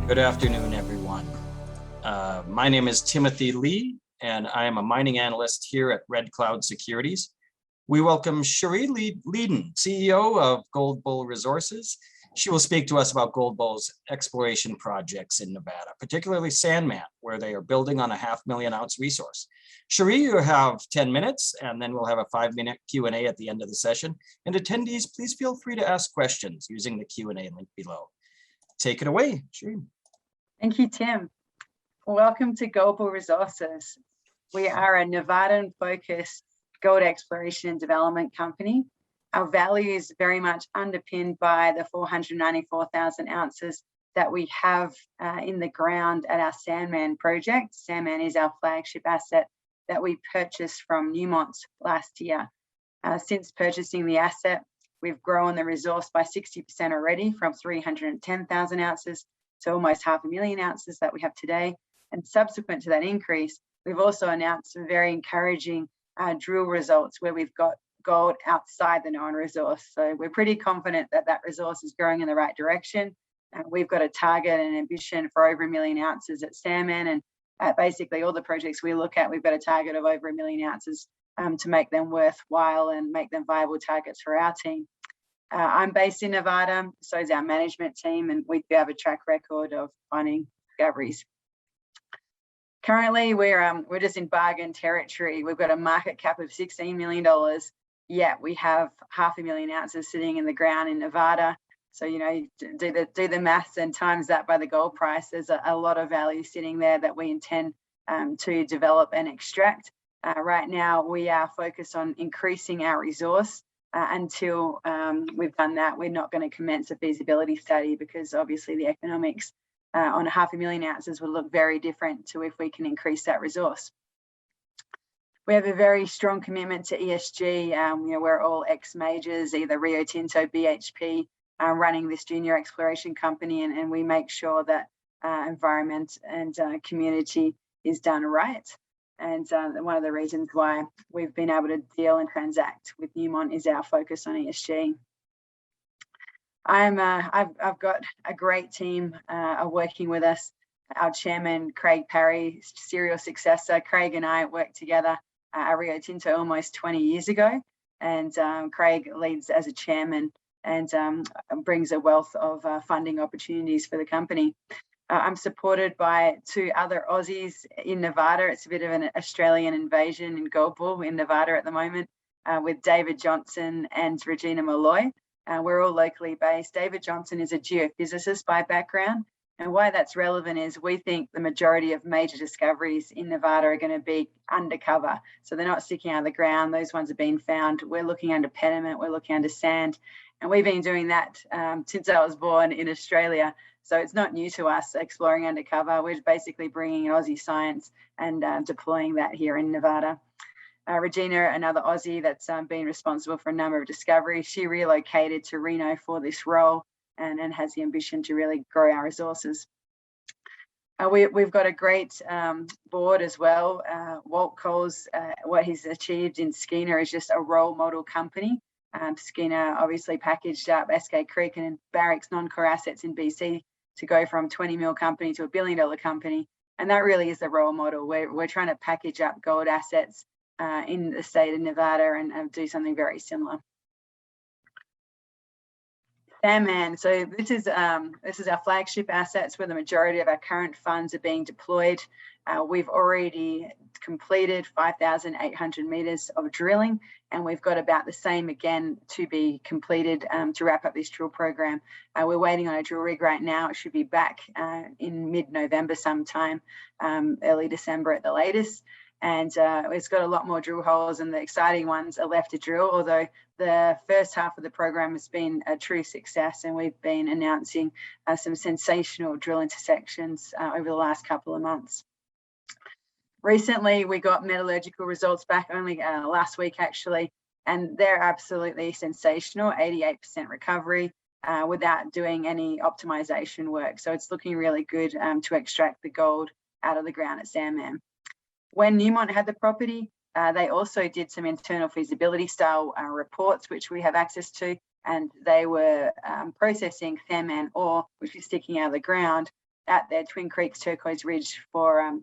Good afternoon, everyone. My name is Timothy Lee, and I am a mining analyst here at Red Cloud Securities. We welcome Cherie Leeden, CEO of GOLDBULL Resources. She will speak to us about GOLDBULL's exploration projects in Nevada, particularly SANDMAN, where they are building on a 500,000 ounce resource. Cherie, you have 10 minutes, and then we'll have a 5-minute Q&A at the end of the session. And attendees, please feel free to ask questions using the Q&A link below. Take it away, Cherie. Thank you, Tim. Welcome to GOLDBULL Resources. We are a Nevadan-focused gold exploration and development company. Our value is very much underpinned by the 494,000 ounces that we have in the ground at our SANDMAN project. SANDMAN is our flagship asset that we purchased from Newmont last year. Since purchasing the asset, we've grown the resource by 60% already, from 310,000 ounces to almost 500,000 ounces that we have today. And subsequent to that increase, we've also announced some very encouraging drill results where we've got gold outside the known resource. So we're pretty confident that that resource is going in the right direction. We've got a target and ambition for over 1 million ounces at SANDMAN, and basically all the projects we look at, we've got a target of over 1 million ounces to make them worthwhile and make them viable targets for our team. I'm based in Nevada, so is our management team, and we have a track record of finding discoveries. Currently, we're just in bargain territory. We've got a market cap of $16 million, yet we have 500,000 ounces sitting in the ground in Nevada. So, you know, do the maths and times that by the gold price. There's a lot of value sitting there that we intend to develop and extract. Right now, we are focused on increasing our resource. Until we've done that, we're not going to commence a feasibility study, because obviously the economics on 500,000 ounces will look very different to if we can increase that resource. We have a very strong commitment to ESG. You know, we're all ex-majors, either Rio Tinto, BHP, running this junior exploration company, and we make sure that environment and community is done right. And one of the reasons why we've been able to deal and transact with Newmont is our focus on ESG. I've got a great team working with us. Our chairman, Craig Parry, serial successor. Craig and I worked together at Rio Tinto almost 20 years ago. And Craig leads as a chairman and brings a wealth of funding opportunities for the company. I'm supported by 2 other Aussies in Nevada. It's a bit of an Australian invasion in GOLDBULL in Nevada at the moment, with David Johnson and Regina Malloy. We're all locally based. David Johnson is a geophysicist by background. And why that's relevant is we think the majority of major discoveries in Nevada are going to be undercover. So they're not sticking out of the ground. Those ones have been found. We're looking under pediment, we're looking under sand. And we've been doing that since I was born in Australia. So it's not new to us exploring undercover. We're basically bringing Aussie science and deploying that here in Nevada. Regina, another Aussie that's been responsible for a number of discoveries. She relocated to Reno for this role and has the ambition to really grow our resources. We've got a great board as well. Walt Coles, what he's achieved in Skeena is just a role model company. Skeena obviously packaged up SK Creek and Barrick's non-core assets in BC to go from 20 mil company to $1 billion company. And that really is the role model. We're trying to package up gold assets in the state of Nevada and do something very similar. SANDMAN, so this is our flagship assets where the majority of our current funds are being deployed. We've already completed 5,800 meters of drilling, and we've got about the same again to be completed to wrap up this drill program. We're waiting on a drill rig right now. It should be back in mid-November sometime, early December at the latest. And it's got a lot more drill holes, and the exciting ones are left to drill, although the first half of the program has been a true success, and we've been announcing some sensational drill intersections over the last couple of months. Recently, we got metallurgical results back only last week, actually, and they're absolutely sensational, 88% recovery without doing any optimization work. So it's looking really good to extract the gold out of the ground at SANDMAN. When Newmont had the property, they also did some internal feasibility style reports, which we have access to, and they were processing SANDMAN ore, which is sticking out of the ground, at their Twin Creeks Turquoise Ridge for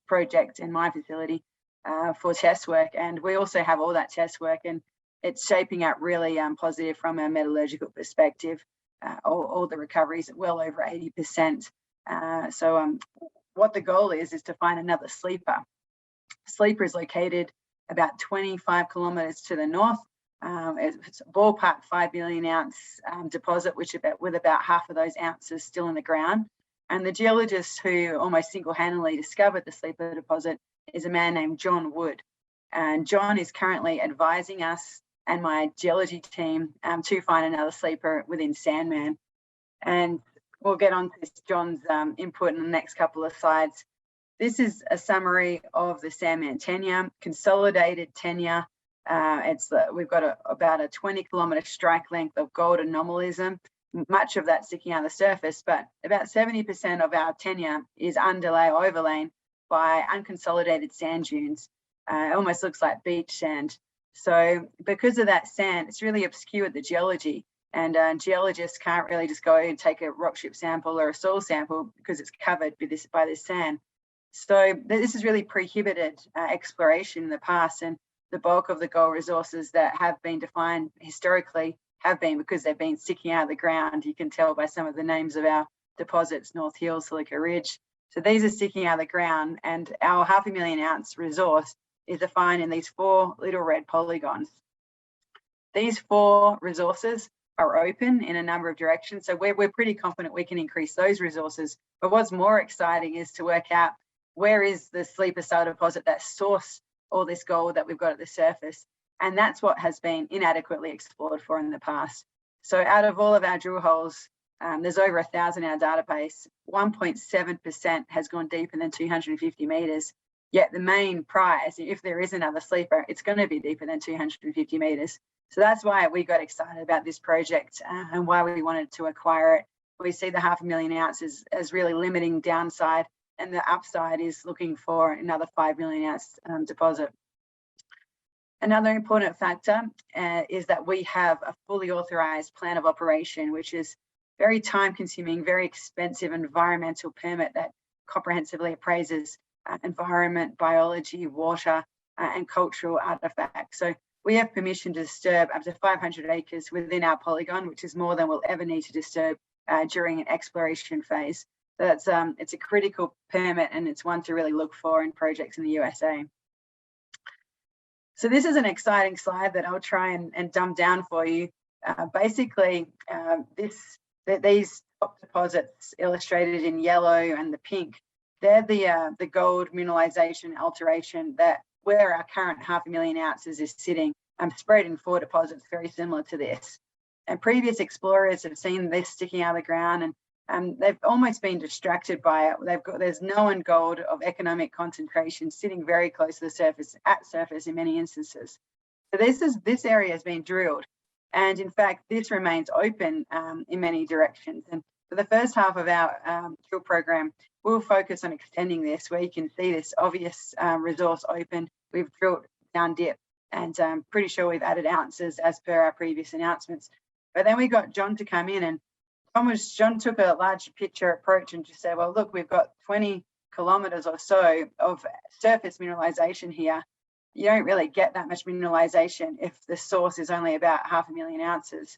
project in my facility for test work. And we also have all that test work, and it's shaping up really positive from a metallurgical perspective. All the recoveries well over 80%. So what the goal is to find another sleeper. Sleeper is located about 25 kilometers to the north. It's a ballpark 5 billion ounce deposit, with about half of those ounces still in the ground. And the geologist who almost single-handedly discovered the sleeper deposit is a man named John Wood. And John is currently advising us and my geology team to find another sleeper within SANDMAN. And we'll get on to John's input in the next couple of slides. This is a summary of the SANDMAN tenure, consolidated tenure. We've got about a 20-kilometer strike length of gold anomalism, much of that sticking out of the surface, but about 70% of our tenure is underlay or overlain by unconsolidated sand dunes. It almost looks like beach sand. So because of that sand, it's really obscured the geology, and geologists can't really just go and take a rock chip sample or a soil sample because it's covered by this sand. So this has really prohibited exploration in the past, and the bulk of the gold resources that have been defined historically have been because they've been sticking out of the ground. You can tell by some of the names of our deposits: North Hill, Silica Ridge. So these are sticking out of the ground, and our 500,000 ounce resource is defined in these 4 little red polygons. These 4 resources are open in a number of directions, so we're pretty confident we can increase those resources. But what's more exciting is to work out where is the sleeper style deposit that source all this gold that we've got at the surface. And that's what has been inadequately explored for in the past. So out of all of our drill holes, there's over 1,000 in our database. 1.7% has gone deeper than 250 meters. Yet the main prize, if there is another sleeper, it's going to be deeper than 250 meters. So that's why we got excited about this project and why we wanted to acquire it. We see the 500,000 ounces as really limiting downside, and the upside is looking for another 5 million ounce deposit. Another important factor is that we have a fully authorized plan of operation, which is very time consuming, very expensive environmental permit that comprehensively appraises environment, biology, water, and cultural artifacts. So we have permission to disturb up to 500 acres within our polygon, which is more than we'll ever need to disturb during an exploration phase. That's it's a critical permit, and it's one to really look for in projects in the USA. So this is an exciting slide that I'll try and dumb down for you. Basically, these top deposits illustrated in yellow and the pink, they're the gold mineralization alteration that where our current 500,000 ounces is sitting, spread in 4 deposits very similar to this. And previous explorers have seen this sticking out of the ground, and they've almost been distracted by it. There's known gold of economic concentration sitting very close to the surface, at surface in many instances. So this area has been drilled, and in fact, this remains open in many directions. And for the first half of our drill program, we'll focus on extending this, where you can see this obvious resource open. We've drilled down dip, and I'm pretty sure we've added ounces as per our previous announcements. But then we got John to come in, and John took a large picture approach and just said, well, look, we've got 20 kilometers or so of surface mineralization here. You don't really get that much mineralization if the source is only about 500,000 ounces.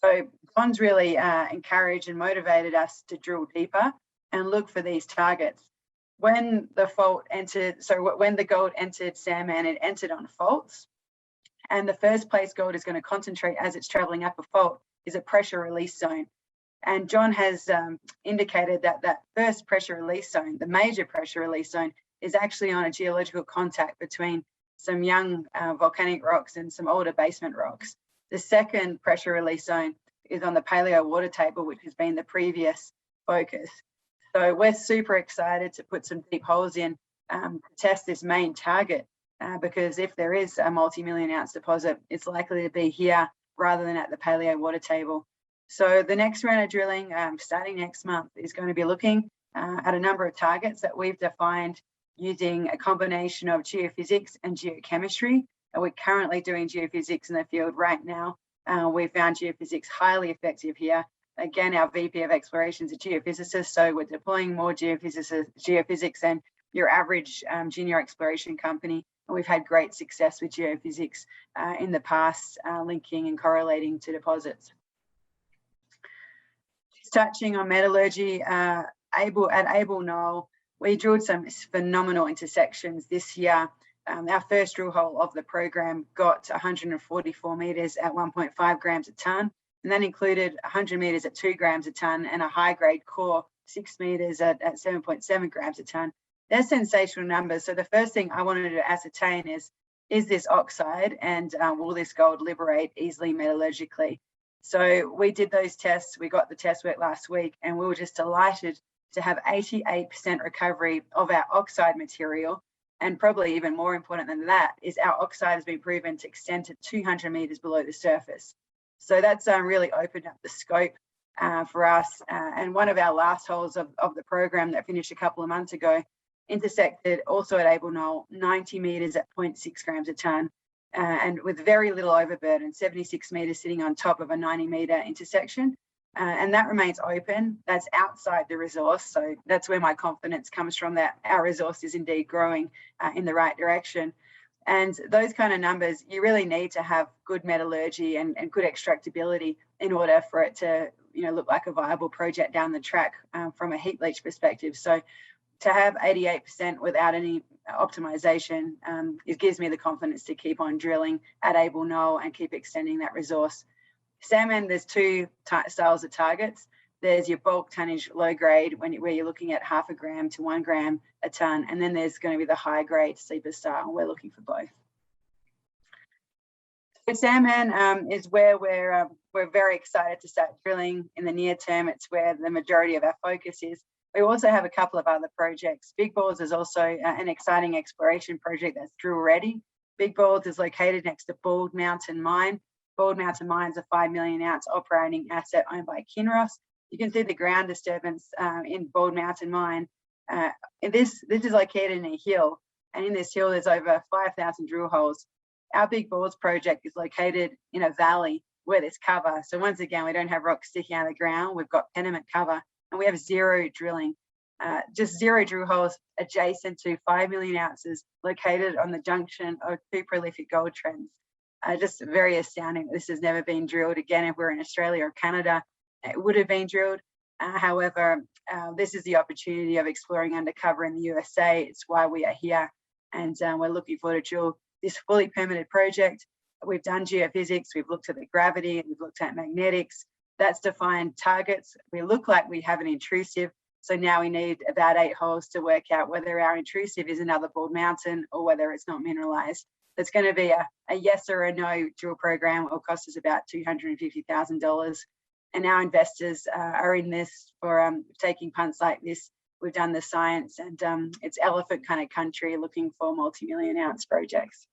So John's really encouraged and motivated us to drill deeper and look for these targets. When the gold entered SANDMAN, it entered on faults. And the first place gold is going to concentrate as it's traveling up a fault is a pressure release zone. And John has indicated that that first pressure release zone, the major pressure release zone, is actually on a geological contact between some young volcanic rocks and some older basement rocks. The second pressure release zone is on the paleo water table, which has been the previous focus. So we're super excited to put some deep holes in to test this main target because if there is a multi-million ounce deposit, it's likely to be here rather than at the paleo water table. So the next round of drilling starting next month is going to be looking at a number of targets that we've defined using a combination of geophysics and geochemistry. And we're currently doing geophysics in the field right now. We found geophysics highly effective here, Again, our VP of Exploration is a geophysicist, so we're deploying more geophysics than your average junior exploration company. And we've had great success with geophysics in the past, linking and correlating to deposits. Just touching on metallurgy, at ABEL KNOLL, we drilled some phenomenal intersections this year. Our first drill hole of the program got 144 meters at 1.5 grams a ton, and that included 100 meters at 2 grams a ton and a high-grade core 6 meters at 7.7 grams a ton. They're sensational numbers. So the first thing I wanted to ascertain is this oxide, and will this gold liberate easily metallurgically? So we did those tests. We got the test work last week, and we were just delighted to have 88% recovery of our oxide material. And probably even more important than that is our oxide has been proven to extend to 200 meters below the surface. So that's really opened up the scope for us. And one of our last holes of the program that finished a couple of months ago intersected also at ABEL KNOLL 90 meters at 0.6 grams a ton, and with very little overburden, 76 meters sitting on top of a 90-meter intersection. And that remains open. That's outside the resource. So that's where my confidence comes from, that our resource is indeed growing in the right direction. And those kind of numbers, you really need to have good metallurgy and good extractability in order for it to, look like a viable project down the track from a heap leach perspective. So to have 88% without any optimization, it gives me the confidence to keep on drilling at ABEL KNOLL and keep extending that resource. SANDMAN, there's two styles of targets. There's your bulk tonnage low grade, where you're looking at 0.5 gram to 1 gram a ton, and then there's going to be the high grade sleeper style, and we're looking for both. So SANDMAN is where we're very excited to start drilling in the near term. It's where the majority of our focus is. We also have a couple of other projects. Big Balls is also an exciting exploration project that's drill ready. Big Balls is located next to Bald Mountain Mine. Bald Mountain Mine is a 5 million ounce operating asset owned by Kinross. You can see the ground disturbance in Bald Mountain Mine. This is located in a hill, and in this hill there's over 5,000 drill holes. Our Big Balls project is located in a valley where there's cover. So once again, we don't have rocks sticking out of the ground. We've got tenement cover, and we have zero drilling. Just zero drill holes adjacent to 5 million ounces located on the junction of two prolific gold trends. Just very astounding. This has never been drilled. Again, if we're in Australia or Canada, it would have been drilled. However, this is the opportunity of exploring undercover in the USA. It's why we are here, and we're looking forward to drill this fully permitted project. We've done geophysics, we've looked at the gravity, we've looked at magnetics. That's defined targets. We look like we have an intrusive, so now we need about 8 holes to work out whether our intrusive is another Bald Mountain or whether it's not mineralized. It's going to be a yes or a no drill program. It will cost us about $250,000. And our investors are in this for taking punts like this. We've done the science, and it's elephant kind of country looking for multi-million ounce projects.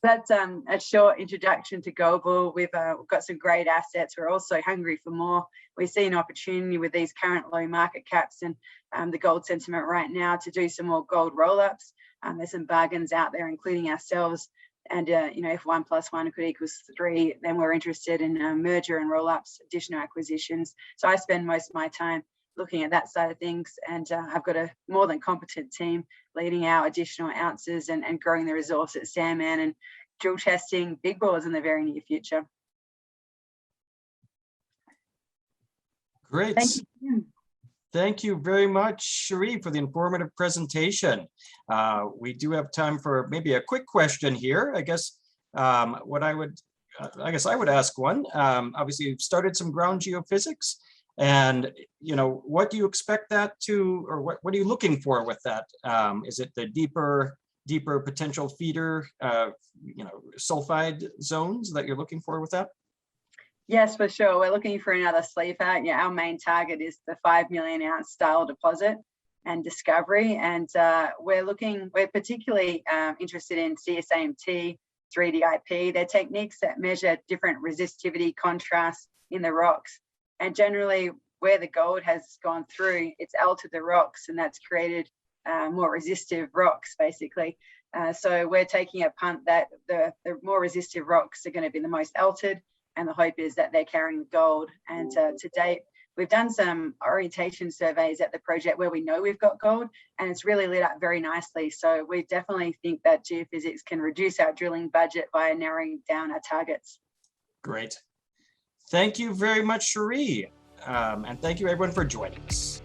That's a short introduction to GOLDBULL. We've got some great assets. We're also hungry for more. We see an opportunity with these current low market caps and the gold sentiment right now to do some more gold roll-ups. There's some bargains out there, including ourselves. And, if 1 + 1 could equal 3, then we're interested in merger and roll-ups, additional acquisitions. So I spend most of my time looking at that side of things, and I've got a more than competent team leading our additional ounces and growing the resource at SANDMAN and drill testing Big Balls in the very near future. Great. Thank you. Thank you very much, Cherie, for the informative presentation. We do have time for maybe a quick question here. I guess I would ask one. Obviously, you've started some ground geophysics, and what do you expect that to, or what are you looking for with that? Is it the deeper potential feeder, sulfide zones that you're looking for with that? Yes, for sure. We're looking for another sleeper. Yeah, our main target is the 5 million ounce style deposit and discovery. And we're particularly interested in CSAMT, 3DIP. They're techniques that measure different resistivity contrast in the rocks. And generally, where the gold has gone through, it's altered the rocks, and that's created more resistive rocks, basically. So we're taking a punt that the more resistive rocks are going to be the most altered. and the hope is that they're carrying gold. And to date, we've done some orientation surveys at the project where we know we've got gold, and it's really lit up very nicely. So we definitely think that geophysics can reduce our drilling budget by narrowing down our targets. Great. Thank you very much, Cherie. And thank you everyone for joining us.